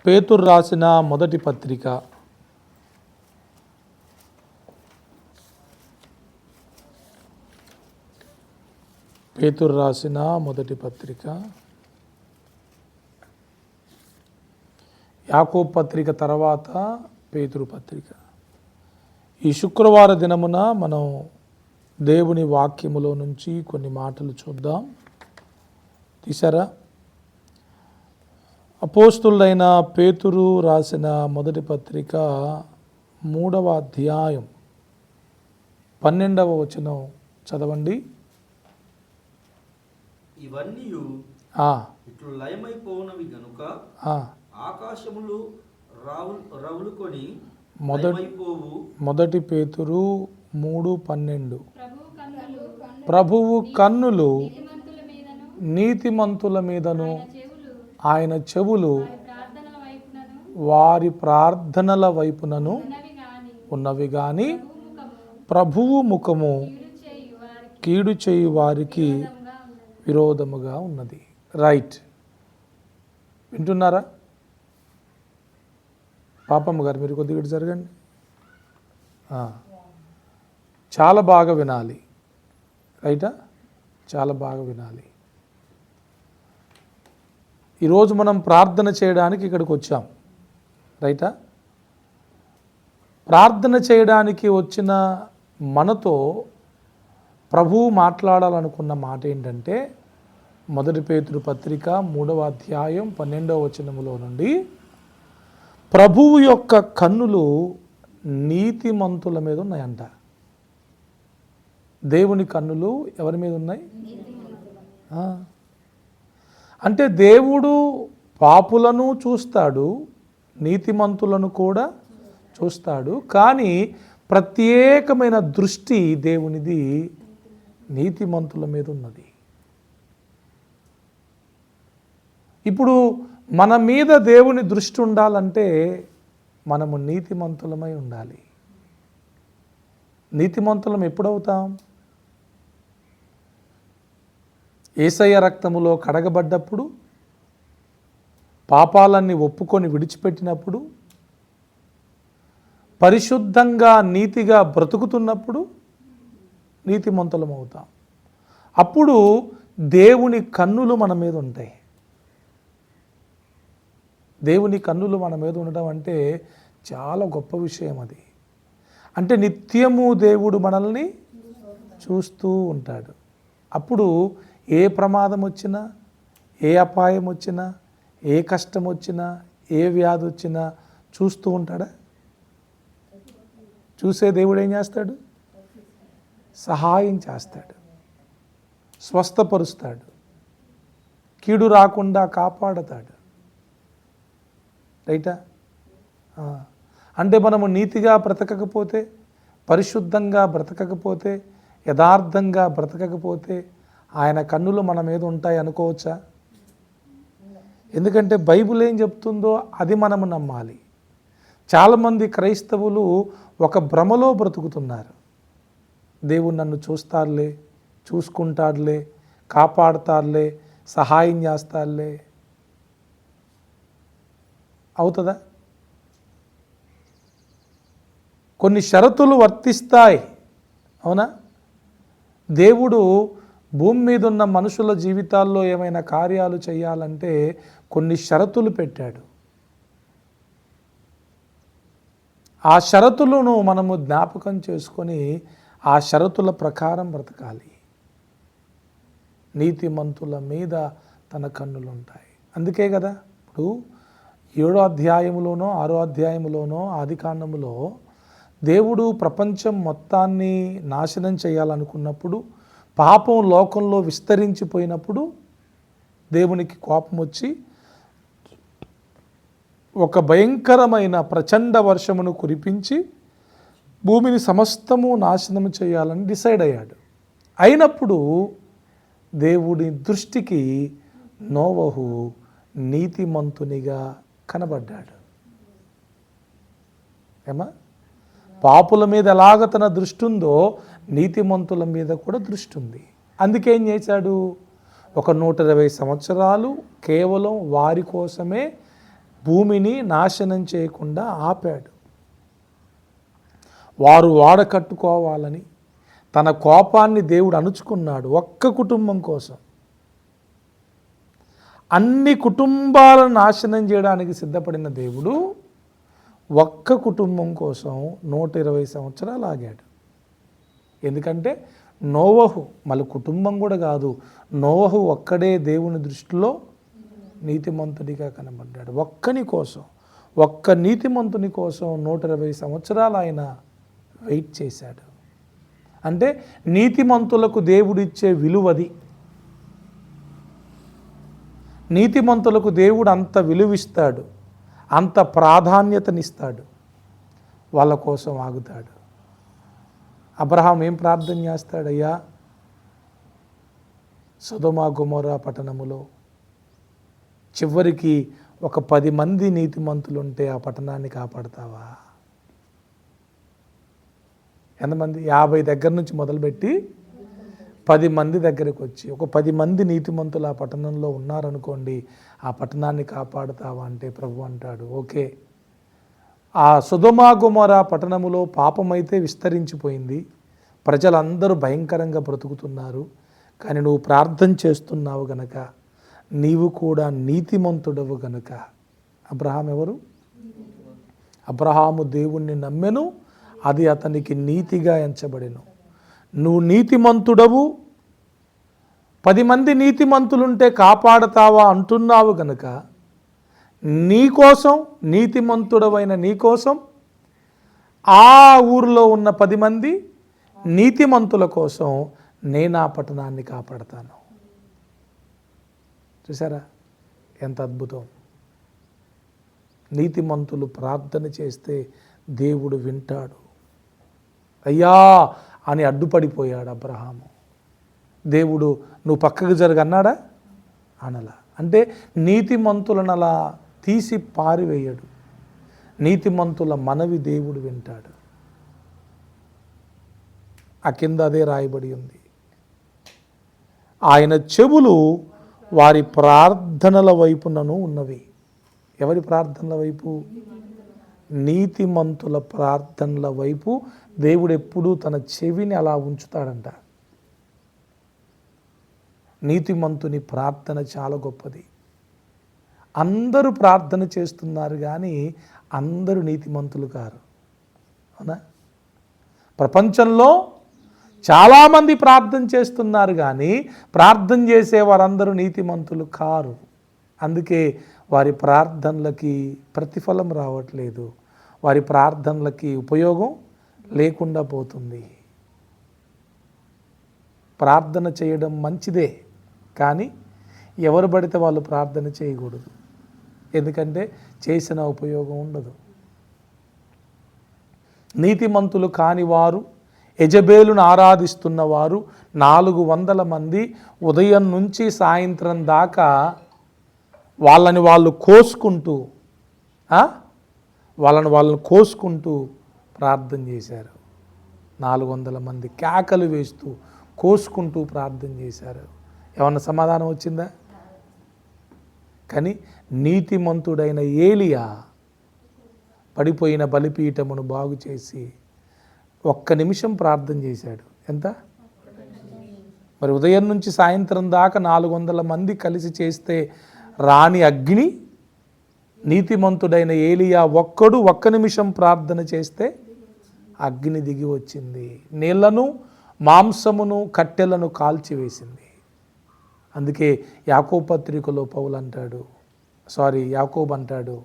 పేతురు రాసిన మొదటి పత్రిక యాకోబు పత్రిక తర్వాత పేతురు పత్రిక. ఈ శుక్రవార దినమున మనం దేవుని వాక్యములో నుంచి కొన్ని మాటలు చూద్దాం. తీశారా? అపోస్తులైన పేతురు రాసిన మొదటి పత్రిక 3వ అధ్యాయం 12వ వచనం చదవండి. ఇవన్నీ ఇట్లు లయమైపోవునవి గనుక ఆకాశములు రవులుకొని మొదటి పేతురు 3:12 ప్రభువు కన్నులు నీతిమంతుల మీదను ఆయన చెవులు వారి ప్రార్థనల వైపునను ఉన్నవి గాని ప్రభువు ముఖము కీడు చేయు వారికి విరోధముగా ఉన్నది. రైట్, వింటున్నారా? పాపమ్మ గారు మీరు కొద్దిగా జరగండి. చాలా బాగా వినాలి. రైటా? చాలా బాగా వినాలి. ఈరోజు మనం ప్రార్థన చేయడానికి ఇక్కడికి వచ్చాం. రైటా? ప్రార్థన చేయడానికి వచ్చిన మనతో ప్రభువు మాట్లాడాలనుకున్న మాట ఏంటంటే, మొదటి పేతురు పత్రిక 3వ అధ్యాయం 12వ వచనములో నుండి ప్రభువు యొక్క కన్నులు నీతిమంతుల మీద ఉన్నాయంట. దేవుని కన్నులు ఎవరి మీద ఉన్నాయి? అంటే దేవుడు పాపులను చూస్తాడు, నీతిమంతులను కూడా చూస్తాడు. కానీ ప్రత్యేకమైన దృష్టి దేవునిది నీతిమంతుల మీద ఉన్నది. ఇప్పుడు మన మీద దేవుని దృష్టి ఉండాలంటే మనము నీతిమంతులమై ఉండాలి. నీతిమంతులం ఎప్పుడవుతాం? యేసయ్య రక్తములో కడగబడ్డప్పుడు, పాపాలన్నీ ఒప్పుకొని విడిచిపెట్టినప్పుడు, పరిశుద్ధంగా నీతిగా బ్రతుకుతున్నప్పుడు నీతిమంతులం అవుతాం. అప్పుడు దేవుని కన్నులు మన మీద ఉంటాయి. దేవుని కన్నులు మన మీద ఉండడం అంటే చాలా గొప్ప విషయం. అది అంటే నిత్యము దేవుడు మనల్ని చూస్తూ ఉంటాడు. అప్పుడు ఏ ప్రమాదం వచ్చినా, ఏ అపాయం వచ్చినా, ఏ కష్టం వచ్చినా, ఏ వ్యాధి వచ్చినా చూస్తూ ఉంటాడా? చూసే దేవుడు ఏం చేస్తాడు? సహాయం చేస్తాడు, స్వస్థపరుస్తాడు, కీడు రాకుండా కాపాడతాడు. రైటా? అంటే మనము నీతిగా బ్రతకకపోతే, పరిశుద్ధంగా బ్రతకకపోతే, యథార్థంగా బ్రతకకపోతే ఆయన కన్నులు మన మీద ఉంటాయి అనుకోవచ్చా? ఎందుకంటే బైబిల్ ఏం చెప్తుందో అది మనము నమ్మాలి. చాలామంది క్రైస్తవులు ఒక భ్రమలో బ్రతుకుతున్నారు. దేవుడు నన్ను చూస్తారులే, చూసుకుంటాడులే, కాపాడుతారులే, సహాయం చేస్తారులే. అవుతుందా? కొన్ని షరతులు వర్తిస్తాయి. అవునా? దేవుడు భూమి మీద ఉన్న మనుషుల జీవితాల్లో ఏమైనా కార్యాలు చేయాలంటే కొన్ని షరతులు పెట్టాడు. ఆ షరతులను మనము జ్ఞాపకం చేసుకొని ఆ షరతుల ప్రకారం బ్రతకాలి. నీతిమంతుల మీద తన కన్నులు ఉంటాయి. అందుకే కదా ఇప్పుడు 7వ అధ్యాయములోనో 6వ అధ్యాయములోనో ఆదికాండములో దేవుడు ప్రపంచం మొత్తాన్ని నాశనం చేయాలనుకున్నప్పుడు, పాపం లోకంలో విస్తరించిపోయినప్పుడు దేవునికి కోపం వచ్చి ఒక భయంకరమైన ప్రచండ వర్షమును కురిపించి భూమిని సమస్తము నాశనం చేయాలని డిసైడ్ అయ్యాడు. అయినప్పుడు దేవుడి దృష్టికి నోవహు నీతిమంతునిగా కనబడ్డాడు. ఏమా? పాపుల మీద ఎలాగ తన దృష్టి ఉందో నీతిమంతుల మీద కూడా దృష్టి ఉంది. అందుకేం చేశాడు? ఒక 120 సంవత్సరాలు కేవలం వారి కోసమే భూమిని నాశనం చేయకుండా ఆపాడు. వారు వాడకట్టుకోవాలని తన కోపాన్ని దేవుడు అణుచుకున్నాడు ఒక్క కుటుంబం కోసం. అన్ని కుటుంబాలను నాశనం చేయడానికి సిద్ధపడిన దేవుడు ఒక్క కుటుంబం కోసం 120 సంవత్సరాలు ఆగాడు. ఎందుకంటే నోవహు, మళ్ళీ కుటుంబం కూడా కాదు, నోవహు ఒక్కడే దేవుని దృష్టిలో నీతిమంతుడిగా కనబడ్డాడు. ఒక్కని కోసం, ఒక్క నీతిమంతుని కోసం 120 సంవత్సరాలు ఆయన వెయిట్ చేశాడు. అంటే నీతిమంతులకు దేవుడిచ్చే విలువది. నీతిమంతులకు దేవుడు అంత విలువిస్తాడు, అంత ప్రాధాన్యతనిస్తాడు, వాళ్ళ కోసం ఆగుతాడు. అబ్రహాం ఏం ప్రార్థన చేస్తాడయ్యా, సొదొమ గొమొర్రా పట్టణములో చివరికి ఒక 10 మంది నీతిమంతులుంటే ఆ పట్టణాన్ని కాపాడతావా? ఎంతమంది? 50 దగ్గర నుంచి మొదలుపెట్టి 10 మంది దగ్గరకు వచ్చి ఒక 10 మంది నీతిమంతులు ఆ పట్టణంలో ఉన్నారనుకోండి, ఆ పట్టణాన్ని కాపాడుతావా అంటే ప్రభు అంటాడు, ఓకే. ఆ సొదొమ గొమొర్రా పట్టణములో పాపమైతే విస్తరించిపోయింది, ప్రజలందరూ భయంకరంగా బ్రతుకుతున్నారు, కానీ నువ్వు ప్రార్థన చేస్తున్నావు గనక, నీవు కూడా నీతిమంతుడవు గనక. అబ్రహాం ఎవరు? అబ్రహాము దేవుణ్ణి నమ్మెను, అది అతనికి నీతిగా ఎంచబడెను. నువ్వు నీతిమంతుడవు, 10 మంది నీతిమంతులుంటే కాపాడతావా అంటున్నావు గనక, నీకోసం, నీతిమంతుడవైన నీకోసం ఆ ఊరిలో ఉన్న 10 మంది నీతిమంతుల కోసం నేను ఆ పట్టణాన్ని కాపాడతాను. చూసారా ఎంత అద్భుతం! నీతిమంతులు ప్రార్థన చేస్తే దేవుడు వింటాడు. అయ్యా అని అడ్డుపడిపోయాడు అబ్రహాము. దేవుడు నువ్వు పక్కకు జరగన్నాడా? అనలా. అంటే నీతిమంతులను అలా తీసి పారివేయడు. నీతిమంతుల మనవి దేవుడు వింటాడు. ఆ కింద అదే రాయబడి ఉంది, ఆయన చెవులు వారి ప్రార్థనల వైపునను ఉన్నవి. ఎవరి ప్రార్థనల వైపు? నీతిమంతుల ప్రార్థనల వైపు దేవుడు ఎప్పుడూ తన చెవిని అలా ఉంచుతాడంట. నీతిమంతుని ప్రార్థన చాలా గొప్పది. అందరూ ప్రార్థన చేస్తున్నారు కానీ అందరూ నీతిమంతులు కారు, అవునా? ప్రపంచంలో చాలామంది ప్రార్థన చేస్తున్నారు కానీ ప్రార్థన చేసే వారందరూ నీతిమంతులు కారు. అందుకే వారి ప్రార్థనలకి ప్రతిఫలం రావట్లేదు, వారి ప్రార్థనలకి ఉపయోగం లేకుండా పోతుంది. ప్రార్థన చేయడం మంచిదే, కానీ ఎవరు పడితే వాళ్ళు ప్రార్థన చేయకూడదు. ఎందుకంటే చేసిన ఉపయోగం ఉండదు. నీతిమంతులు కాని వారు, యెజబేలును ఆరాధిస్తున్న వారు 400 మంది ఉదయం నుంచి సాయంత్రం దాకా వాళ్ళని వాళ్ళు కోసుకుంటూ ప్రార్థన చేశారు. 400 మంది కేకలు వేస్తూ కోసుకుంటూ ప్రార్థన చేశారు. ఏమన్నా సమాధానం వచ్చిందా? కానీ నీతిమంతుడైన ఏలియా పడిపోయిన బలిపీఠమును బాగు చేసి 1 నిమిషం ప్రార్థన చేశాడు. ఎంత? మరి ఉదయం నుంచి సాయంత్రం దాకా 400 మంది కలిసి చేస్తే రాని అగ్ని, నీతిమంతుడైన ఏలియా ఒక్కడు 1 నిమిషం ప్రార్థన చేస్తే అగ్ని దిగి వచ్చింది, నీళ్లను మాంసమును కట్టెలను కాల్చివేసింది. అందుకే యాకోబు పత్రికలో యాకోబు అంటాడు,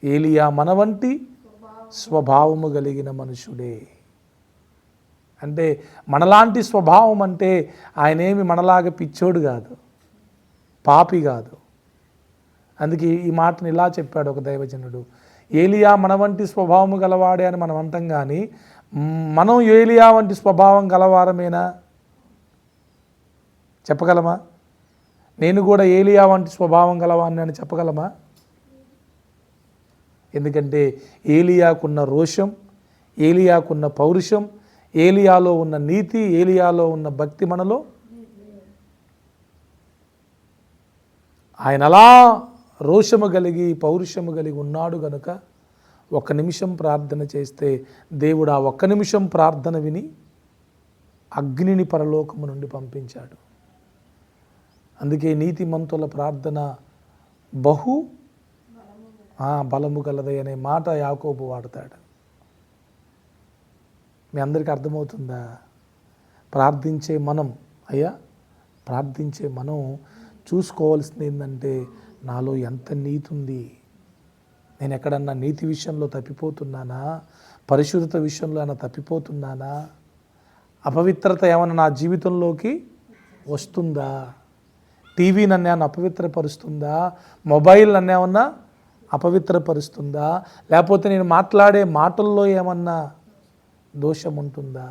ఏలియా మన వంటి స్వభావము కలిగిన మనుషుడే. అంటే మనలాంటి స్వభావం అంటే ఆయనేమి మనలాగా పిచ్చోడు కాదు, పాపి కాదు. అందుకే ఈ మాటను ఇలా చెప్పాడు ఒక దైవజనుడు, ఏలియా మన వంటి స్వభావము గలవాడే అని మనం అంటాం, కానీ మనం ఏలియా వంటి స్వభావం గలవారమేనా? చెప్పగలమా? నేను కూడా ఏలియా వంటి స్వభావం గలవాన్ని అని చెప్పగలమా? ఎందుకంటే ఏలియాకున్న రోషం, ఏలియాకున్న పౌరుషం, ఏలియాలో ఉన్న నీతి, ఏలియాలో ఉన్న భక్తి మనలో ఆయన అలా రోషము కలిగి పౌరుషము కలిగి ఉన్నాడు గనుక 1 నిమిషం ప్రార్థన చేస్తే దేవుడు ఆ 1 నిమిషం ప్రార్థన విని అగ్నిని పరలోకము నుండి పంపించాడు. అందుకే నీతిమంతుల ప్రార్థన బహు బలము గలదే అనే మాట యాకోబు వాడతాడు. మీ అందరికీ అర్థమవుతుందా? ప్రార్థించే మనం చూసుకోవాల్సింది ఏంటంటే నాలో ఎంత నీతి ఉంది, నేను ఎక్కడన్నా నీతి విషయంలో తప్పిపోతున్నానా, పరిశుద్ధత విషయంలో ఏమైనా తప్పిపోతున్నానా, అపవిత్రత ఏమైనా నా జీవితంలోకి వస్తుందా, టీవీ నన్ను ఏమన్నా అపవిత్రపరుస్తుందా, మొబైల్ నన్ను ఏమన్నా అపవిత్రపరుస్తుందా, లేకపోతే నేను మాట్లాడే మాటల్లో ఏమన్నా దోషం ఉంటుందా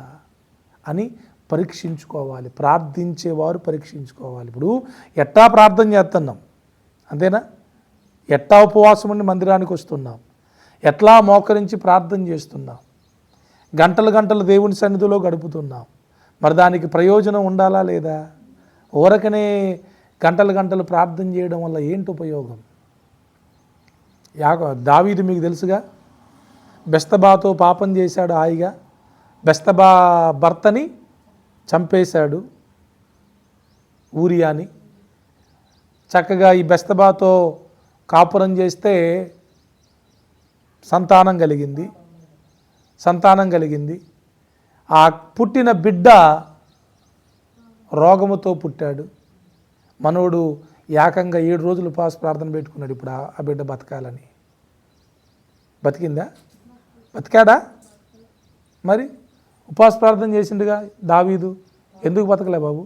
అని పరీక్షించుకోవాలి. ప్రార్థించేవారు పరీక్షించుకోవాలి. ఇప్పుడు ఎట్టా ప్రార్థన చేస్తున్నాం అంతేనా, ఎట్టా ఉపవాసం ఉండి మందిరానికి వస్తున్నాం, ఎట్లా మోకరించి ప్రార్థన చేస్తున్నాం, గంటలు దేవుని సన్నిధిలో గడుపుతున్నాం, మరి దానికి ప్రయోజనం ఉండాలా లేదా? ఊరకనే గంటలు ప్రార్థన చేయడం వల్ల ఏంటి ఉపయోగం? దావీదు మీకు తెలుసుగా, బెస్తబాతో పాపం చేశాడు, హాయిగా బెస్తబా భర్తని చంపేశాడు ఊరియాని. చక్కగా ఈ బెస్తబాతో కాపురం చేస్తే సంతానం కలిగింది. ఆ పుట్టిన బిడ్డ రోగముతో పుట్టాడు. మనోడు ఏకంగా 7 రోజులు ఉపవాస ప్రార్థన పెట్టుకున్నాడు ఇప్పుడు ఆ బిడ్డ బతకాలని. బతికాడా? మరి ఉపవాస ప్రార్థన చేసిండుగా దావీదు. ఎందుకు బతకలే బాబు?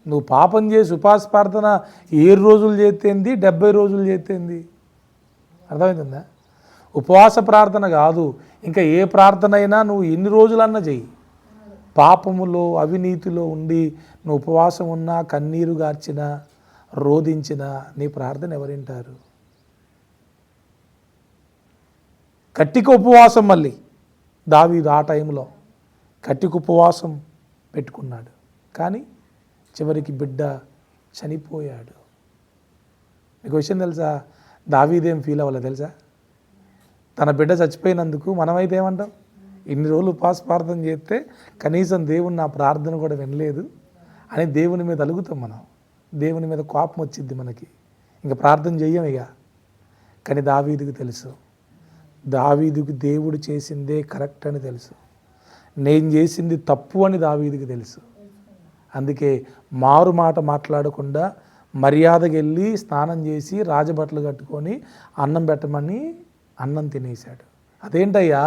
నువ్వు పాపం చేసి ఉపవాస ప్రార్థన 7 రోజులు చేస్తేంది, 70 రోజులు చేస్తేంది? అర్థమవుతుందా? ఉపవాస ప్రార్థన కాదు, ఇంకా ఏ ప్రార్థన అయినా నువ్వు ఎన్ని రోజులన్నా చెయ్యి. పాపములో అవినీతిలో ఉండి నువ్వు ఉపవాసం ఉన్నా, కన్నీరు గార్చినా, రోధించినా నీ ప్రార్థన ఎవరింటారు? కట్టిక ఉపవాసం, మళ్ళీ దావీదు ఆ టైంలో కట్టిక ఉపవాసం పెట్టుకున్నాడు. కానీ చివరికి బిడ్డ చనిపోయాడు. మీకు విషయం తెలుసా? దావీదేం ఫీల్ అవ్వలేదు తెలుసా? తన బిడ్డ చచ్చిపోయినందుకు మనమైతే ఏమంటాం? ఇన్ని రోజులు ఉపవాస ప్రార్థన చేస్తే కనీసం దేవుని నా ప్రార్థన కూడా వినలేదు అని దేవుని మీద అలుగుతాం మనం. దేవుని మీద కోపం వచ్చింది మనకి, ఇంకా ప్రార్థన చెయ్యం ఇక. కానీ దావీదుకు తెలుసు, దావీదుకు దేవుడు చేసిందే కరెక్ట్ అని తెలుసు, నేను చేసింది తప్పు అని దావీదుకు తెలుసు. అందుకే మారు మాట మాట్లాడకుండా మర్యాదగా వెళ్ళి స్నానం చేసి రాజబట్టలు కట్టుకొని అన్నం పెట్టమని అన్నం తినేశాడు. అదేంటయ్యా,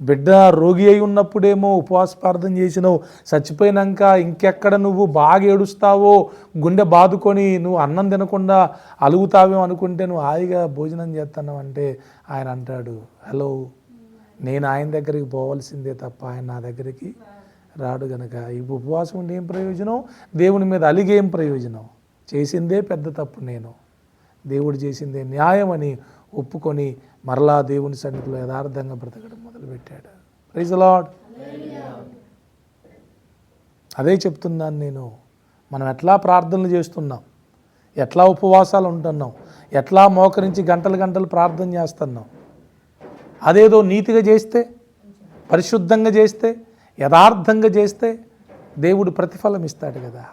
బిడ్డ రోగి అయి ఉన్నప్పుడేమో ఉపవాస ప్రార్థన చేసినావు, చచ్చిపోయినాక ఇంకెక్కడ నువ్వు బాగా ఏడుస్తావో, గుండె బాదుకొని నువ్వు అన్నం తినకుండా అలుగుతావేమో అనుకుంటే నువ్వు హాయిగా భోజనం చేస్తున్నావు అంటే ఆయన అంటాడు, హలో, నేను ఆయన దగ్గరికి పోవాల్సిందే తప్ప ఆయన నా దగ్గరికి రాడు గనక ఈ ఉపవాసం ఉండి ఏం ప్రయోజనం? దేవుని మీద అలిగేం ప్రయోజనం? చేసిందే పెద్ద తప్పు, నేను దేవుడు చేసిందే న్యాయం అని ఒప్పుకొని మరలా దేవుని సన్నిధిలో యథార్థంగా బ్రతకడం మొదలుపెట్టాడు. Praise the lord. అదే చెప్తున్నాను నేను. మనం ఎట్లా ప్రార్థనలు చేస్తున్నాం, ఎట్లా ఉపవాసాలు ఉంటున్నాం, ఎట్లా మోకరించి గంటలు ప్రార్థన చేస్తున్నాం. అదేదో నీతిగా చేస్తే, పరిశుద్ధంగా చేస్తే, యథార్థంగా చేస్తే దేవుడు ప్రతిఫలం ఇస్తాడు కదా,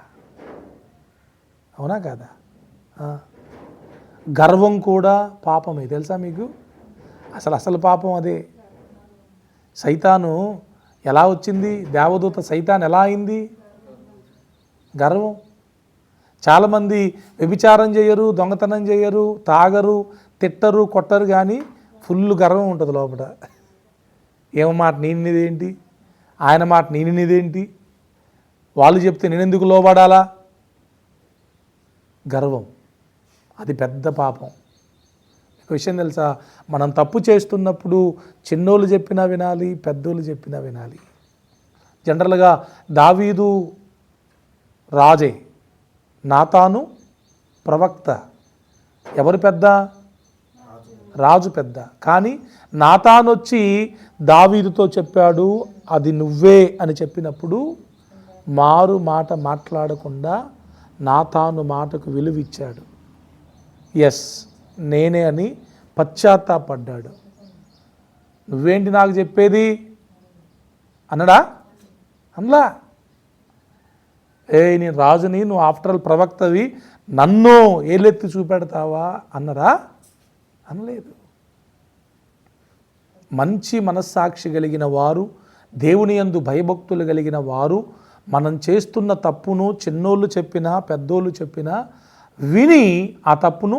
అవునా కాదా? గర్వం కూడా పాపమే తెలుసా మీకు? అసలు పాపం అదే. సైతాను ఎలా వచ్చింది? దేవదూత సైతాన్ ఎలా అయింది? గర్వం. చాలామంది వ్యభిచారం చేయరు, దొంగతనం చేయరు, తాగరు, తిట్టరు, కొట్టరు, కానీ ఫుల్ గర్వం ఉంటుంది లోపల. ఏమో మాట నేనిదేంటి, ఆయన మాట నేనిదేంటి, వాళ్ళు చెప్తే నేనెందుకు లోబడాలా? గర్వం. అది పెద్ద పాపం. ఒక విషయం తెలుసా, మనం తప్పు చేస్తున్నప్పుడు చిన్నోళ్ళు చెప్పినా వినాలి, పెద్దోళ్ళు చెప్పినా వినాలి. జనరల్గా దావీదు రాజే, నాతాను ప్రవక్త. ఎవరు పెద్ద? రాజు పెద్ద. కానీ నాతాను వచ్చి దావీదుతో చెప్పాడు, అది నువ్వే అని చెప్పినప్పుడు మారు మాట మాట్లాడకుండా నాతాను మాటకు విలువిచ్చాడు. ఎస్, నేనే అని పశ్చాత్తాపడ్డాడు. నువ్వేంటి నాకు చెప్పేది అన్నడా? అనలా. నేను రాజుని, నువ్వు ఆఫ్టర్ ఆల్ ప్రవక్తవి, నన్ను ఏలెత్తి చూపెడతావా అన్నరా? అనలేదు. మంచి మనస్సాక్షి కలిగిన వారు, దేవుని యందు భయభక్తులు కలిగిన వారు మనం చేస్తున్న తప్పును చిన్నోళ్ళు చెప్పినా పెద్దోళ్ళు చెప్పినా విని ఆ తప్పును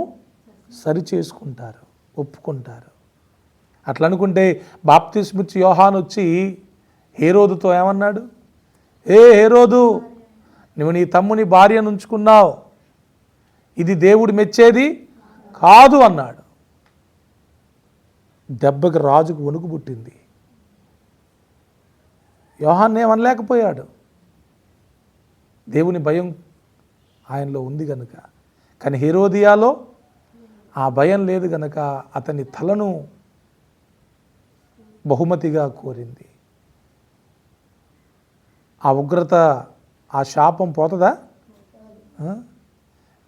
సరి చేసుకుంటారు, ఒప్పుకుంటారు. అట్లా అనుకుంటే బాప్తిస్మిచ్చి యోహాను వచ్చి హేరోదుతో ఏమన్నాడు? హేరోదు, నువ్వు నీ తమ్ముని భార్యను ఉంచుకున్నావు, ఇది దేవుడు మెచ్చేది కాదు అన్నాడు. దెబ్బకి రాజుకు వణుకు పుట్టింది. యోహాన్ని ఏమనలేకపోయాడు, దేవుని భయం ఆయనలో ఉంది గనుక. కానీ హేరోదియాలో ఆ భయం లేదు గనుక అతని తలను బహుమతిగా కోరింది. ఆ ఉగ్రత, ఆ శాపం పోతుందా?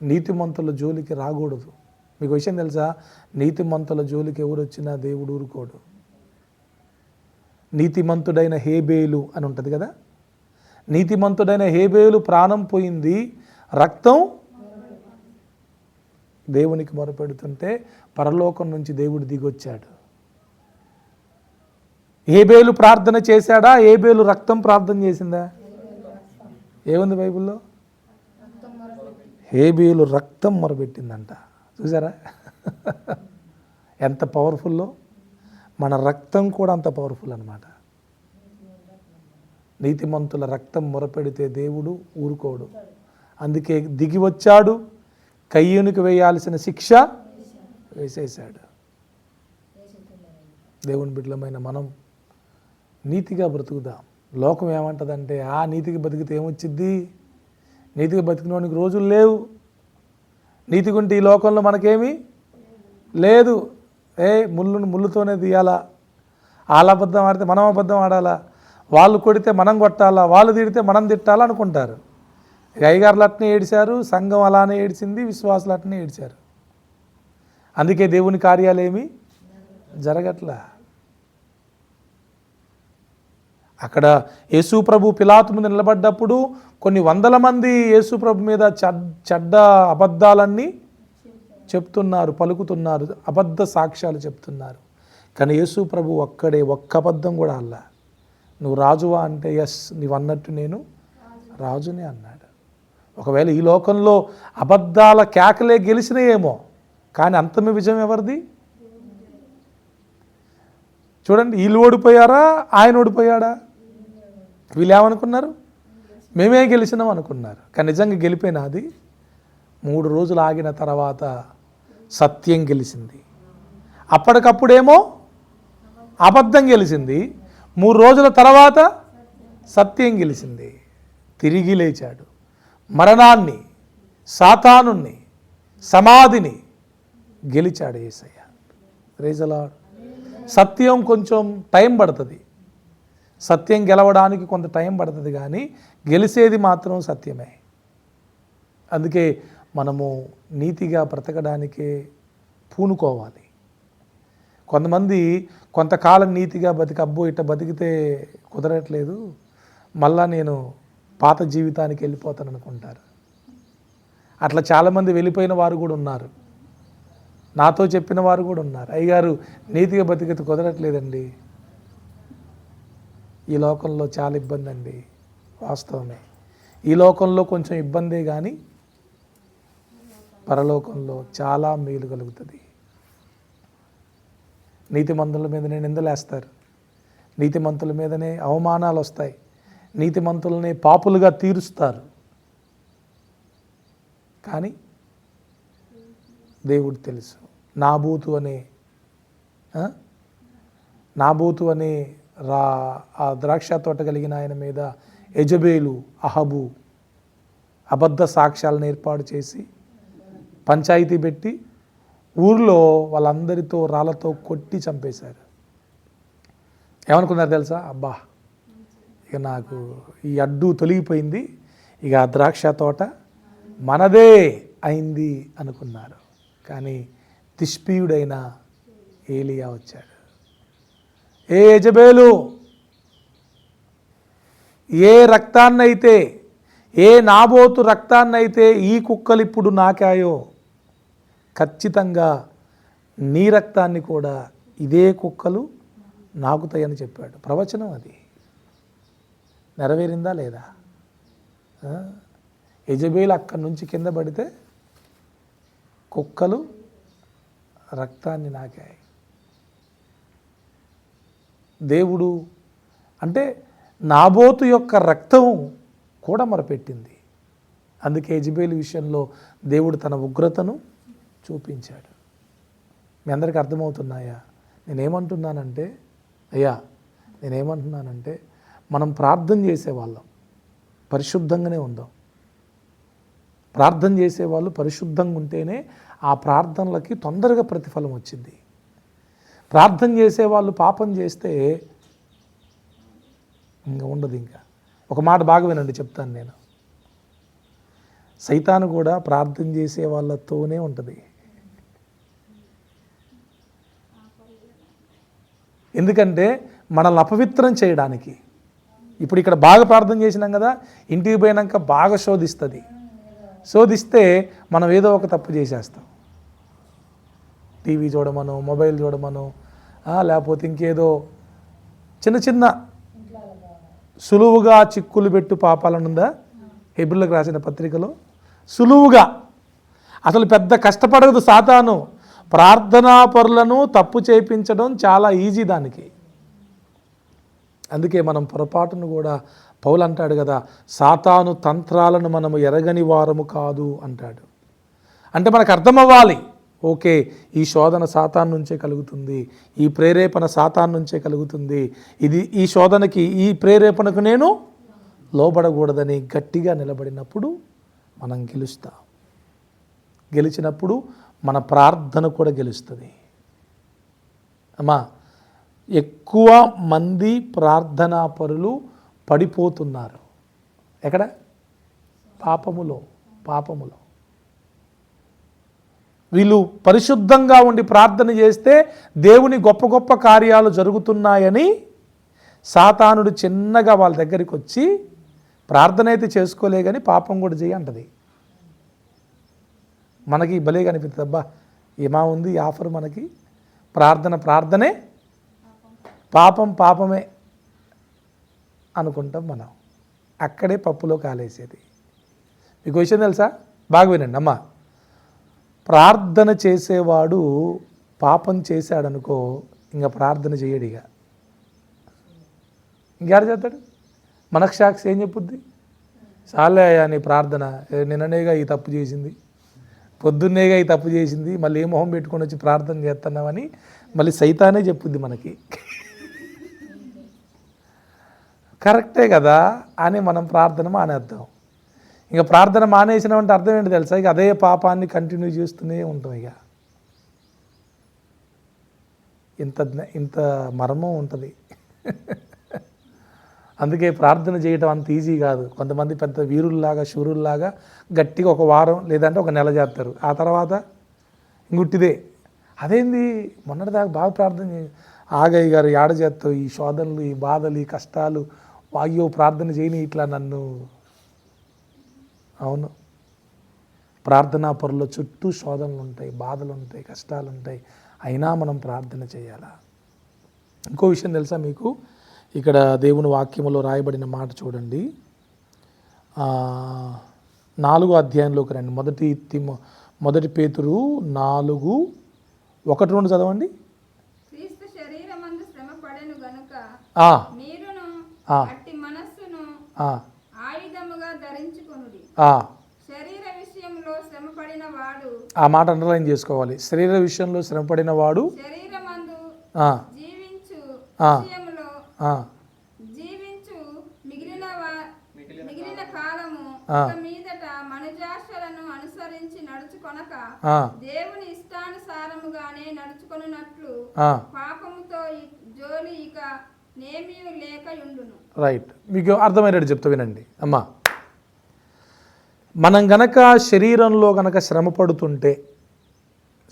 నీతిమంతుల జోలికి రాకూడదు. మీకు విషయం తెలుసా? నీతిమంతుల జోలికి ఎవరు వచ్చినా దేవుడు ఊరుకోడు. నీతిమంతుడైన హేబేలు అని ఉంటుంది కదా, నీతిమంతుడైన హేబేలు ప్రాణం పోయింది, రక్తం దేవునికి మొరపెడుతుంటే పరలోకం నుంచి దేవుడు దిగొచ్చాడు. హేబేలు ప్రార్థన చేశాడా? హేబేలు రక్తం ప్రార్థన చేసిందా? ఏముంది బైబిల్లో? హేబేలు రక్తం మొరపెట్టిందంట. చూసారా ఎంత పవర్ఫుల్లో? మన రక్తం కూడా అంత పవర్ఫుల్ అన్నమాట. నీతిమంతుల రక్తం మొరపెడితే దేవుడు ఊరుకోడు. అందుకే దిగి వచ్చాడు, కయ్యూనికి వేయాల్సిన శిక్ష వేసేశాడు. దేవుని బిడ్డలమైన మనం నీతిగా బ్రతుకుదాం. లోకం ఏమంటుందంటే, ఆ నీతికి బతికితే ఏమొచ్చిద్ది? నీతిగా బతికినోనికి రోజులు లేవు. నీతిగుంటే ఈ లోకంలో మనకేమీ లేదు. ముళ్ళుతోనే తీయాలా, వాళ్ళ అబద్ధం ఆడితే మనం అబద్ధం ఆడాలా, వాళ్ళు కొడితే మనం కొట్టాలా, వాళ్ళు తిడితే మనం తిట్టాలా అనుకుంటారు. అయ్యగారులు అట్నే ఏడిచారు, సంఘం అలానే ఏడిచింది, విశ్వాసులు అట్నే ఏడిచారు. అందుకే దేవుని కార్యాలేమి జరగట్లా. అక్కడ యేసు ప్రభు పిలాతు ముందు నిలబడ్డప్పుడు కొన్ని వందల మంది యేసు ప్రభు మీద చెడ్డ అబద్ధాలన్నీ చెప్తున్నారు, పలుకుతున్నారు, అబద్ధ సాక్ష్యాలు చెప్తున్నారు. కానీ యేసు ప్రభు ఒక్కడే ఒక్క అబద్ధం కూడా అల్లా. నువ్వు రాజువా అంటే ఎస్, నువ్వు అన్నట్టు నేను రాజునే అన్నాడు. ఒకవేళ ఈ లోకంలో అబద్ధాల కేకలే గెలిచినాయేమో, కానీ అంతమే విజయం ఎవరిది? చూడండి, వీళ్ళు ఓడిపోయారా, ఆయన ఓడిపోయాడా? వీళ్ళు ఏమనుకున్నారు? మేమే గెలిచినాం అనుకున్నారు. కానీ నిజంగా గెలిపోయినా అది 3 రోజులు ఆగిన తర్వాత సత్యం గెలిచింది. అప్పటికప్పుడేమో అబద్ధం గెలిచింది, 3 రోజుల తర్వాత సత్యం గెలిచింది. తిరిగి లేచాడు. మరణాన్ని, సాతానుని, సమాధిని గెలిచాడు యేసయ్య. Praise the Lord. సత్యం కొంచెం టైం పడుతుంది, సత్యం గెలవడానికి కొంత టైం పడుతుంది, కానీ గెలిచేది మాత్రం సత్యమే. అందుకే మనము నీతిగా బ్రతకడానికే పూనుకోవాలి. కొంతమంది కొంతకాలం నీతిగా అబ్బో ఇట్ట బతికితే కుదరట్లేదు, మళ్ళా నేను పాత జీవితానికి వెళ్ళిపోతాను అనుకుంటారు. అట్లా చాలామంది వెళ్ళిపోయిన వారు కూడా ఉన్నారు, నాతో చెప్పిన వారు కూడా ఉన్నారు. అయ్యగారు నీతిగా బతికితే కుదరట్లేదండి, ఈ లోకంలో చాలా ఇబ్బంది అండి. వాస్తవమే, ఈ లోకంలో కొంచెం ఇబ్బందే, కానీ పరలోకంలో చాలా మేలు కలుగుతుంది. నీతిమంతుల మీదనే నిందలేస్తారు, నీతిమంతుల మీదనే అవమానాలు వస్తాయి, నీతిమంతులనే పాపులుగా తీరుస్తారు. కానీ దేవుడు తెలుసు. నాబూతు అనే ఆ ద్రాక్ష తోట కలిగిన ఆయన మీద యెజబేలు, అహబు అబద్ధ సాక్ష్యాలను ఏర్పాటు చేసి పంచాయతీ పెట్టి ఊర్లో వాళ్ళందరితో రాళ్ళతో కొట్టి చంపేశారు. ఏమనుకున్నారు తెలుసా? అబ్బా, ఇక నాకు ఈ అడ్డు తొలగిపోయింది, ఇక ఆ ద్రాక్ష తోట మనదే అయింది అనుకున్నారు. కానీ తిష్పీయుడైన ఏలియా వచ్చాడు. ఏ యెజబేలు, ఏ రక్తాన్నైతే, ఏ నాబోతు రక్తాన్నైతే ఈ కుక్కలు ఇప్పుడు నాకాయో, ఖచ్చితంగా నీ రక్తాన్ని కూడా ఇదే కుక్కలు నాకుతాయని చెప్పాడు. ప్రవచనం అది నెరవేరిందా లేదా? యెజబేలు అక్కడి నుంచి కింద పడితే కుక్కలు రక్తాన్ని నాకాయి. దేవుడు అంటే నాబోతు యొక్క రక్తం కూడా మొరపెట్టింది. అందుకే యెజబేలు విషయంలో దేవుడు తన ఉగ్రతను చూపించాడు. మీ అందరికీ అర్థమవుతున్నాయా? నేనేమంటున్నానంటే మనం ప్రార్థన చేసేవాళ్ళం పరిశుద్ధంగానే ఉందాం. ప్రార్థన చేసేవాళ్ళు పరిశుద్ధంగా ఉంటేనే ఆ ప్రార్థనలకి తొందరగా ప్రతిఫలం వచ్చింది. ప్రార్థన చేసేవాళ్ళు పాపం చేస్తే ఇంకా ఉండదు. ఇంకా ఒక మాట బాగా వినండి, చెప్తాను నేను. సైతాను కూడా ప్రార్థన చేసే వాళ్ళతోనే ఉంటుంది. ఎందుకంటే మనల్ని అపవిత్రం చేయడానికి. ఇప్పుడు ఇక్కడ బాగా ప్రార్థన చేసినాం కదా, ఇంటికి పోయినాక బాగా శోధిస్తుంది. శోధిస్తే మనం ఏదో ఒక తప్పు చేసేస్తాం. టీవీ చూడమను, మొబైల్ చూడమను, లేకపోతే ఇంకేదో చిన్న చిన్న సులువుగా చిక్కులు పెట్టు పాపాలనుందా హెబ్రీయులకు రాసిన పత్రికలో? సులువుగా, అసలు పెద్ద కష్టపడదు సాతాను. ప్రార్థనా పరులను తప్పు చేయించడం చాలా ఈజీ దానికి. అందుకే మనం పొరపాటును కూడా పౌలు అంటాడు కదా, సాతాను తంత్రాలను మనము ఎరగని వారము కాదు అంటాడు. అంటే మనకు అర్థమవ్వాలి, ఓకే ఈ శోధన సాతాను నుంచే కలుగుతుంది, ఈ ప్రేరేపణ సాతాను నుంచే కలుగుతుంది, ఈ శోధనకి ఈ ప్రేరేపణకు నేను లోబడకూడదని గట్టిగా నిలబడినప్పుడు మనం గెలుస్తాం. గెలిచినప్పుడు మన ప్రార్థన కూడా గెలుస్తుంది. అమ్మా, ఎక్కువ మంది ప్రార్థనా పరులు పడిపోతున్నారు. ఎక్కడ? పాపములో. వీళ్ళు పరిశుద్ధంగా ఉండి ప్రార్థన చేస్తే దేవుని గొప్ప గొప్ప కార్యాలు జరుగుతున్నాయని సాతానుడు చిన్నగా వాళ్ళ దగ్గరికి వచ్చి ప్రార్థన అయితే చేసుకోలే కానీ పాపం కూడా చేయి అంటది. మనకి భలే కనిపిస్తుంది, అబ్బా ఏమా ఉంది ఈ ఆఫర్ మనకి. ప్రార్థనే, పాపమే అనుకుంటాం మనం. అక్కడే పప్పులో కాలేసేది. మీకు విషయం తెలుసా? బాగా వినండి అమ్మా. ప్రార్థన చేసేవాడు పాపం చేశాడనుకో, ఇంకా ప్రార్థన చేయడిగా. ఇంకెవరు చేస్తాడు? మనక్షాక్షి ఏం చెప్పుద్ది? చాలే నీ ప్రార్థన, నిన్ననేగా ఈ తప్పు చేసింది, పొద్దున్నేగా ఈ తప్పు చేసింది, మళ్ళీ ఏ మొహం పెట్టుకొని వచ్చి ప్రార్థన చేస్తున్నామని మళ్ళీ సైతానే చెప్పుద్ది మనకి. కరెక్టే కదా అని మనం ప్రార్థన మానేద్దాం. ఇంకా ప్రార్థన మానేసినామంటే అర్థం ఏంటి తెలుసా? ఇక అదే పాపాన్ని కంటిన్యూ చేస్తూనే ఉంటాం. ఇక ఇంత మర్మం ఉంటుంది. అందుకే ప్రార్థన చేయటం అంత ఈజీ కాదు. కొంతమంది పెద్ద వీరుల్లాగా శూరుల్లాగా గట్టిగా ఒక వారం లేదంటే ఒక నెల చేస్తారు, ఆ తర్వాత ఇంగుట్టిదే. అదేంది మొన్నటిదాకా బాగా ప్రార్థన ఆగయ్య గారు ఏడ చేస్తావు, ఈ శోధనలు, ఈ బాధలు, ఈ కష్టాలు, అయ్యో ప్రార్థన చేయని ఇట్లా నన్ను. అవును, ప్రార్థనా పరుల చుట్టూ శోధనలు ఉంటాయి, బాధలు ఉంటాయి, కష్టాలు ఉంటాయి, అయినా మనం ప్రార్థన చేయాలా? ఇంకో విషయం తెలుసా మీకు? ఇక్కడ దేవుని వాక్యములో రాయబడిన మాట చూడండి, 4వ అధ్యాయంలోకి రండి. మొదటి పేతురు 4:1-2 చదవండి. క్రీస్తు శరీరమందు శ్రమ పడెను గనుక మీరును అట్టి మనస్సును ఆయుధముగా ధరించుకొనుడి. శరీర విషయంలో శ్రమ పడిన వాడు, ఆ మాట అండర్లైన్ చేసుకోవాలి. శరీర విషయంలో శ్రమ పడిన వాడు శరీరమందు జీవించు విషయంలో జీవించు మిగిలిన కాలము మీదట మనుజాశలను అనుసరించి నడుచుకొనక దేవుని ఇష్టానుసారముగానే నడుచుకొనున్నట్లు పాపముతో జోలి ఇక నేమీ లేక యుండును. రైట్, మీకు అర్థమయ్యేటట్టు చెప్తా వినండి అమ్మా. మనం గనక శరీరంలో గనక శ్రమ పడుతుంటే,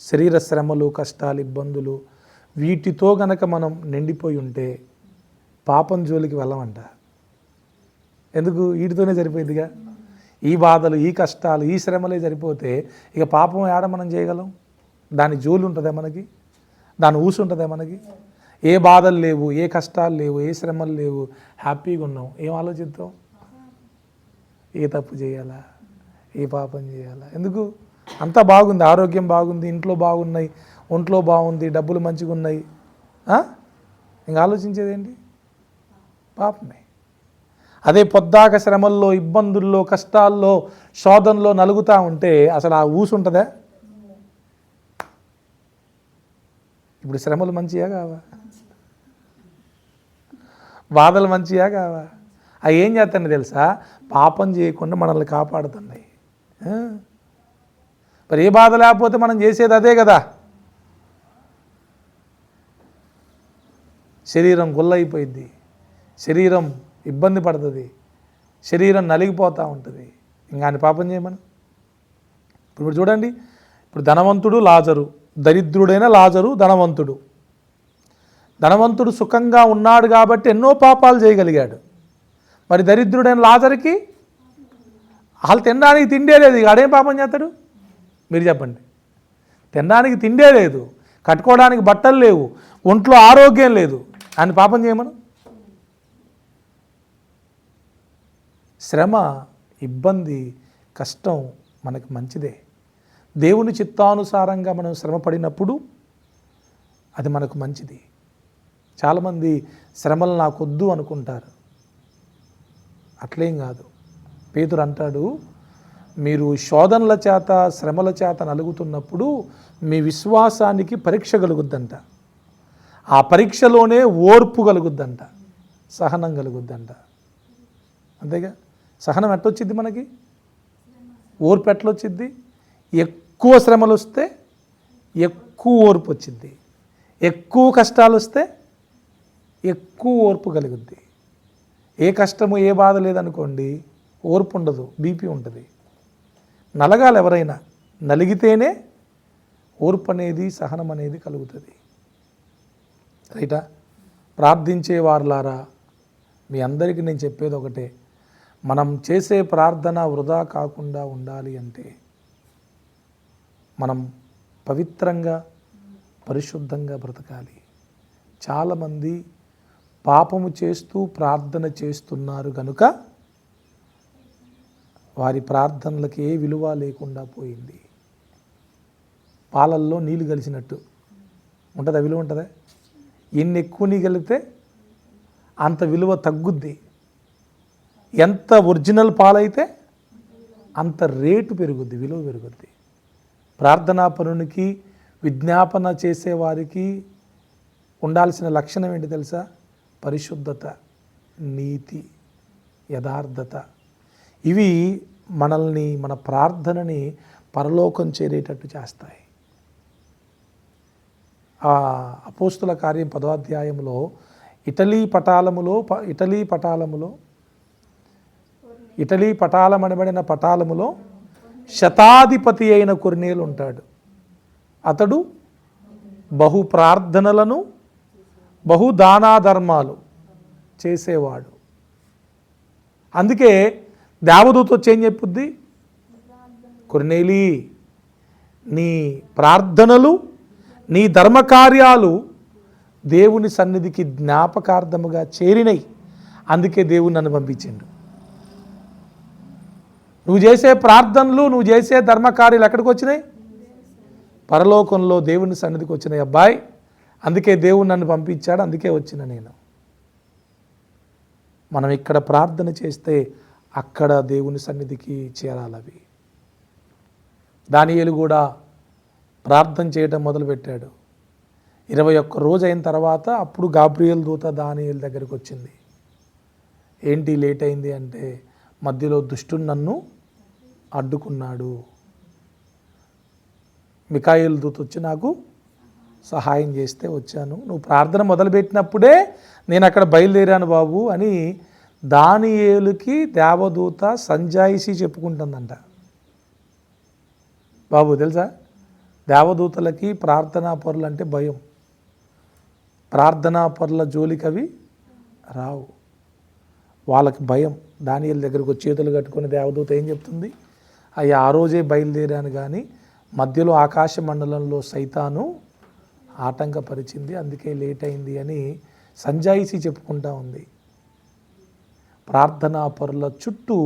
శరీర శ్రమలు, కష్టాలు, ఇబ్బందులు వీటితో గనక మనం నిండిపోయి ఉంటే పాపం జోలికి వెళ్ళమంట. ఎందుకు? వీటితోనే సరిపోయిందిగా. ఈ బాధలు, ఈ కష్టాలు, ఈ శ్రమలే సరిపోతే ఇక పాపం ఏడ మనం చేయగలం? దాని జోలు ఉంటుందా మనకి? దాని ఊసు ఉంటుందా మనకి? ఏ బాధలు లేవు, ఏ కష్టాలు లేవు, ఏ శ్రమలు లేవు, హ్యాపీగా ఉన్నాం. ఏం ఆలోచిద్దాం? ఏ తప్పు చేయాలా, ఏ పాపం చేయాలా? ఎందుకు? అంతా బాగుంది, ఆరోగ్యం బాగుంది, ఇంట్లో బాగున్నాయి, ఒంట్లో బాగుంది, డబ్బులు మంచిగా ఉన్నాయి, ఇంకా ఆలోచించేదేంటి? పాపమే. అదే పొద్దాక శ్రమల్లో, ఇబ్బందుల్లో, కష్టాల్లో, శోధనలో నలుగుతూ ఉంటే అసలు ఆ ఊసు ఉంటుందా? ఇప్పుడు శ్రమలు మంచియా కావా? బాధలు మంచియా కావా? అవి ఏం చేస్తాయి తెలుసా? పాపం చేయకుండా మనల్ని కాపాడుతున్నాయి. మరి ఏ బాధ లేకపోతే మనం చేసేది అదే కదా. శరీరం గుల్లైపోయింది, శరీరం ఇబ్బంది పడుతుంది, శరీరం నలిగిపోతూ ఉంటుంది. ఇంకా ఆయన పాపం చేయమని. ఇప్పుడు చూడండి, ఇప్పుడు ధనవంతుడు లాజరు, దరిద్రుడైన లాజరు ధనవంతుడు. ధనవంతుడు సుఖంగా ఉన్నాడు కాబట్టి ఎన్నో పాపాలు చేయగలిగాడు. మరి దరిద్రుడైన లాజరుకి వాళ్ళు తినడానికి తిండే లేదు, ఇక ఆడేం పాపం చేస్తాడు? మీరు చెప్పండి. తినడానికి తిండే లేదు, కట్టుకోవడానికి బట్టలు లేవు, ఒంట్లో ఆరోగ్యం లేదు, ఆయన పాపం చేయమను. శ్రమ, ఇబ్బంది, కష్టం మనకు మంచిదే. దేవుని చిత్తానుసారంగా మనం శ్రమ పడినప్పుడు అది మనకు మంచిది. చాలామంది శ్రమలు నాకొద్దు అనుకుంటారు. అట్లేం కాదు. పేతురు అంటాడు, మీరు శోధనల చేత, శ్రమల చేత నలుగుతున్నప్పుడు మీ విశ్వాసానికి పరీక్ష కలుగుద్దంట. ఆ పరీక్షలోనే ఓర్పు కలుగుద్దంట, సహనం కలుగుద్దంట. అంతేగా? సహనం ఎట్టొచ్చిద్ది మనకి? ఓర్పు ఎట్లొచ్చిద్ది? ఎక్కువ శ్రమలు వస్తే ఎక్కువ ఓర్పు వచ్చిద్ది, ఎక్కువ కష్టాలు వస్తే ఎక్కువ ఓర్పు కలుగుద్ది. ఏ కష్టము, ఏ బాధ లేదనుకోండి, ఓర్పు ఉండదు, బీపీ ఉంటుంది. నలగాలి ఎవరైనా, నలిగితేనే ఓర్పు అనేది, సహనం అనేది కలుగుతుంది. రైటా? ప్రార్థించే వారులారా, మీ అందరికీ నేను చెప్పేది ఒకటే, మనం చేసే ప్రార్థన వృధా కాకుండా ఉండాలి అంటే మనం పవిత్రంగా, పరిశుద్ధంగా బ్రతకాలి. చాలామంది పాపము చేస్తూ ప్రార్థన చేస్తున్నారు కనుక వారి ప్రార్థనలకు ఏ విలువ లేకుండా పోయింది. పాలల్లో నీళ్ళు కలిసినట్టు ఉంటుందా? విలువ ఉంటుందా? ఎన్ని ఎక్కువ నీళ్ళు కలిపితే అంత విలువ తగ్గుద్ది. ఎంత ఒరిజినల్ పాలైతే అంత రేటు పెరుగుద్ది, విలువ పెరుగుద్ది. ప్రార్థనా పరునికి, విజ్ఞాపన చేసేవారికి ఉండాల్సిన లక్షణం ఏంటి తెలుసా? పరిశుద్ధత, నీతి, యథార్థత. ఇవి మనల్ని, మన ప్రార్థనని పరలోకం చేరేటట్టు చేస్తాయి. ఆ అపోస్తుల కార్యం 10వ అధ్యాయంలో ఇటలీ పటాలం అనబడిన పటాలములో శతాధిపతి అయిన కొర్నేలు ఉంటాడు. అతడు బహు ప్రార్థనలను, బహు దానాధర్మాలు చేసేవాడు. అందుకే దేవదూత వచ్చి ఏం చెప్పుద్ది? కొర్నేలి, నీ ప్రార్థనలు, నీ ధర్మకార్యాలు దేవుని సన్నిధికి జ్ఞాపకార్థముగా చేరినై, అందుకే దేవుడు నన్ను పంపించిండు. నువ్వు చేసే ప్రార్థనలు, నువ్వు చేసే ధర్మకార్యాలు ఎక్కడికి వచ్చినాయి? పరలోకంలో దేవుని సన్నిధికి వచ్చినాయి అబ్బాయి. అందుకే దేవుడు నన్ను పంపించాడు, అందుకే వచ్చిన నేను. మనం ఇక్కడ ప్రార్థన చేస్తే అక్కడ దేవుని సన్నిధికి చేరాలవి. దానియేలు కూడా ప్రార్థన చేయటం మొదలుపెట్టాడు. 21 రోజు అయిన తర్వాత అప్పుడు గాబ్రియేల్ దూత దానియేలు దగ్గరికి వచ్చింది. ఏంటి లేట్ అయింది అంటే, మధ్యలో దుష్టుడు నన్ను అడ్డుకున్నాడు. మికాయేలు దూత వచ్చి నాకు సహాయం చేస్తే వచ్చాను. నువ్వు ప్రార్థన మొదలుపెట్టినప్పుడే నేను అక్కడ బయలుదేరాను బాబు అని దానియేలుకి దేవదూత సంజాయిషి చెప్పుకుంటుందంట. బాబు తెలుసా, దేవదూతలకి ప్రార్థనా పరులు అంటే భయం. ప్రార్థనా పరుల జోలికి అవి రావు, వాళ్ళకి భయం. దానియేలు దగ్గరకు వచ్చి చేతులు కట్టుకుని దేవదూత ఏం చెప్తుంది, అయ్యా ఆ రోజే బయలుదేరాను కానీ మధ్యలో ఆకాశ మండలంలో సైతాను ఆటంకపరిచింది, అందుకే లేట్ అయింది అని సంజాయిషి చెప్పుకుంటా ఉంది. ప్రార్థనా పరుల చుట్టూ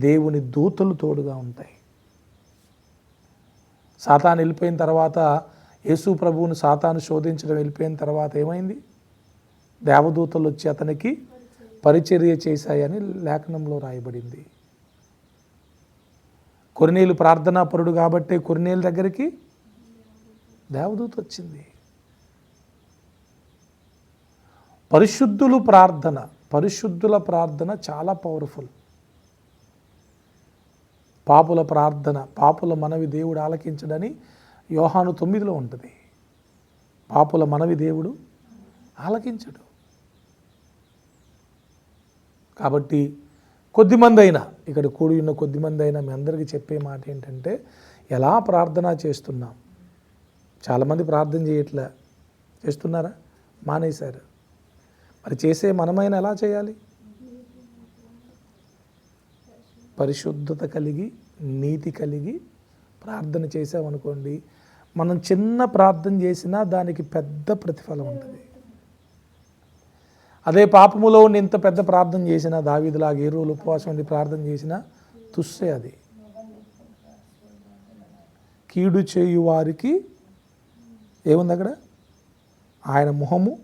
దేవుని దూతలు తోడుగా ఉంటాయి. సాతాను వెళ్ళిపోయిన తర్వాత, యేసు ప్రభువును సాతాను శోధించడం వెళ్ళిపోయిన తర్వాత ఏమైంది, దేవదూతలు వచ్చి అతనికి పరిచర్య చేశాయని లేఖనంలో రాయబడింది. కొర్నేలు ప్రార్థనా పరుడు కాబట్టి కొర్నేలు దగ్గరికి దేవదూత వచ్చింది. పరిశుద్ధుల ప్రార్థన చాలా పవర్ఫుల్. పాపుల ప్రార్థన, పాపుల మనవి దేవుడు ఆలకించడని యోహాను 9లో ఉంటుంది. పాపుల మనవి దేవుడు ఆలకించడు. కాబట్టి కొద్దిమంది అయినా, ఇక్కడ కూడి ఉన్న కొద్దిమంది అయినా మీ అందరికీ చెప్పే మాట ఏంటంటే, ఎలా ప్రార్థన చేస్తున్నాం. చాలామంది ప్రార్థన చేయట్లే, చేస్తున్నారా, మానేశారు. మరి చేసే మనమైనా ఎలా చేయాలి, పరిశుద్ధత కలిగి నీతి కలిగి ప్రార్థన చేసామనుకోండి, మనం చిన్న ప్రార్థన చేసినా దానికి పెద్ద ప్రతిఫలం ఉంటుంది. అదే పాపములో ఉండి ఇంత పెద్ద ప్రార్థన చేసినా, దావీదులాగా 7 రోజులు ఉపవాసం ఉండి ప్రార్థన చేసినా తుస్సే అది. కీడు చేయు వారికి ఏముంది అక్కడ, ఆయన ముఖము,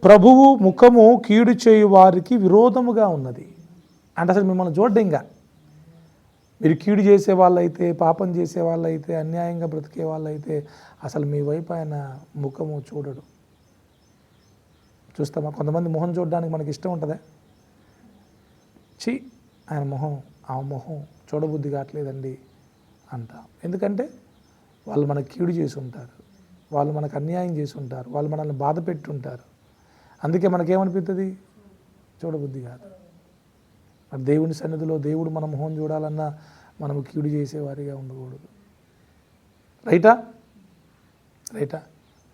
ప్రభువు ముఖము కీడు చేయు వారికి విరోధముగా ఉన్నది. అంటే అసలు మిమ్మల్ని చూడ్డంగా, మీరు కీడు చేసే వాళ్ళైతే, పాపం చేసే వాళ్ళైతే, అన్యాయంగా బ్రతికే వాళ్ళైతే అసలు మీ వైపు ఆయన ముఖము చూడడు. చూస్తామా, కొంతమంది మొహం చూడడానికి మనకి ఇష్టం ఉంటుందా, ఆయన మొహం, ఆ మొహం చూడబుద్ధి కావట్లేదండి అంటాం. ఎందుకంటే వాళ్ళు మనకు కీడు చేసి ఉంటారు, వాళ్ళు మనకు అన్యాయం చేసి ఉంటారు, వాళ్ళు మనల్ని బాధ పెట్టుంటారు. అందుకే మనకేమనిపిస్తుంది, చూడబుద్ధి కాదు. మరి దేవుని సన్నిధిలో దేవుడు మన మొహం చూడాలన్నా మనము కీడు చేసేవారిగా ఉండకూడదు. రైటా.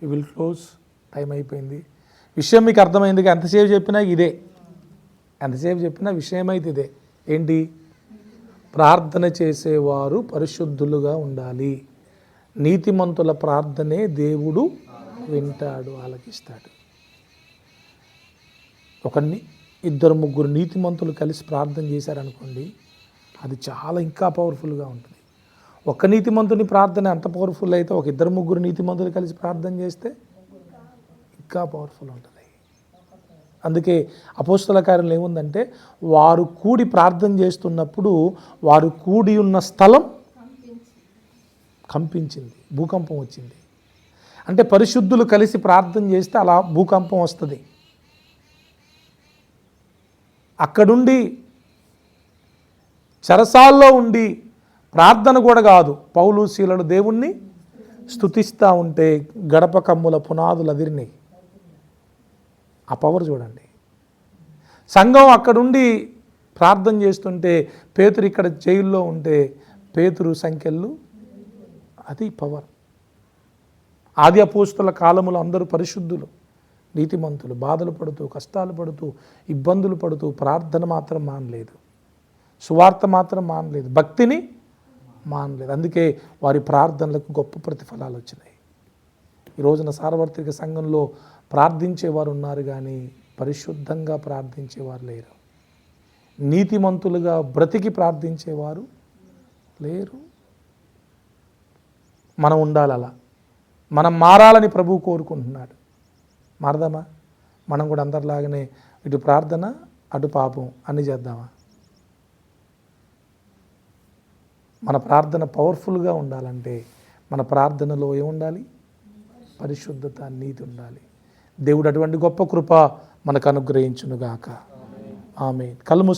యూ విల్ క్లోజ్, టైం అయిపోయింది. విషయం మీకు అర్థమైంది. ఎంతసేపు చెప్పినా ఇదే, ఎంతసేపు చెప్పినా విషయం అయితే ఇదే. ఏంటి, ప్రార్థన చేసేవారు పరిశుద్ధులుగా ఉండాలి. నీతిమంతుల ప్రార్థనే దేవుడు వింటాడు, ఆలకిస్తాడు. ఇద్దరు ముగ్గురు నీతిమంతులు కలిసి ప్రార్థన చేశారనుకోండి, అది చాలా ఇంకా పవర్ఫుల్గా ఉంటుంది. ఒక నీతిమంతుని ప్రార్థన ఎంత పవర్ఫుల్ అయితే, ఒక ఇద్దరు ముగ్గురు నీతిమంతులు కలిసి ప్రార్థన చేస్తే ఇంకా పవర్ఫుల్ ఉంటుంది. అందుకే అపోస్తల కార్యంలో ఏముందంటే, వారు కూడి ప్రార్థన చేస్తున్నప్పుడు వారు కూడి ఉన్న స్థలం కంపించింది, భూకంపం వచ్చింది. అంటే పరిశుద్ధులు కలిసి ప్రార్థన చేస్తే అలా భూకంపం వస్తుంది. అక్కడుండి చెరసాల్లో ఉండి ప్రార్థన కూడా కాదు, పౌలు శీలలు దేవుణ్ణి స్తుతిస్తూ ఉంటే గడప కమ్ముల పునాదులు అదిరినాయి. ఆ పవర్ చూడండి. సంఘం అక్కడుండి ప్రార్థన చేస్తుంటే, పేతురు ఇక్కడ జైల్లో ఉంటే పేతురు సంఖ్యలు, అది పవర్. ఆది అపోస్తల కాలములో అందరూ పరిశుద్ధులు, నీతిమంతులు, బాధలు పడుతూ, కష్టాలు పడుతూ, ఇబ్బందులు పడుతూ ప్రార్థన మాత్రం మానలేదు, సువార్త మాత్రం మానలేదు, భక్తిని మానలేదు. అందుకే వారి ప్రార్థనలకు గొప్ప ప్రతిఫలాలు వచ్చినాయి. ఈ రోజున సార్వత్రిక సంఘంలో ప్రార్థించేవారు ఉన్నారు కానీ పరిశుద్ధంగా ప్రార్థించేవారు లేరు. నీతిమంతులుగా బ్రతికి ప్రార్థించేవారు లేరు. మనం ఉండాలి అలా, మనం మారాలని ప్రభువు కోరుకుంటున్నాడు. మారదామా? మనం కూడా అందరిలాగానే ఇటు ప్రార్థన అటు పాపం అన్నీ చేద్దామా? మన ప్రార్థన పవర్ఫుల్గా ఉండాలంటే మన ప్రార్థనలో ఏముండాలి? పరిశుద్ధత, నీతి ఉండాలి. దేవుడు అటువంటి గొప్ప కృప మనకు అనుగ్రహించునుగాక. ఆమేన్. కళ్ళు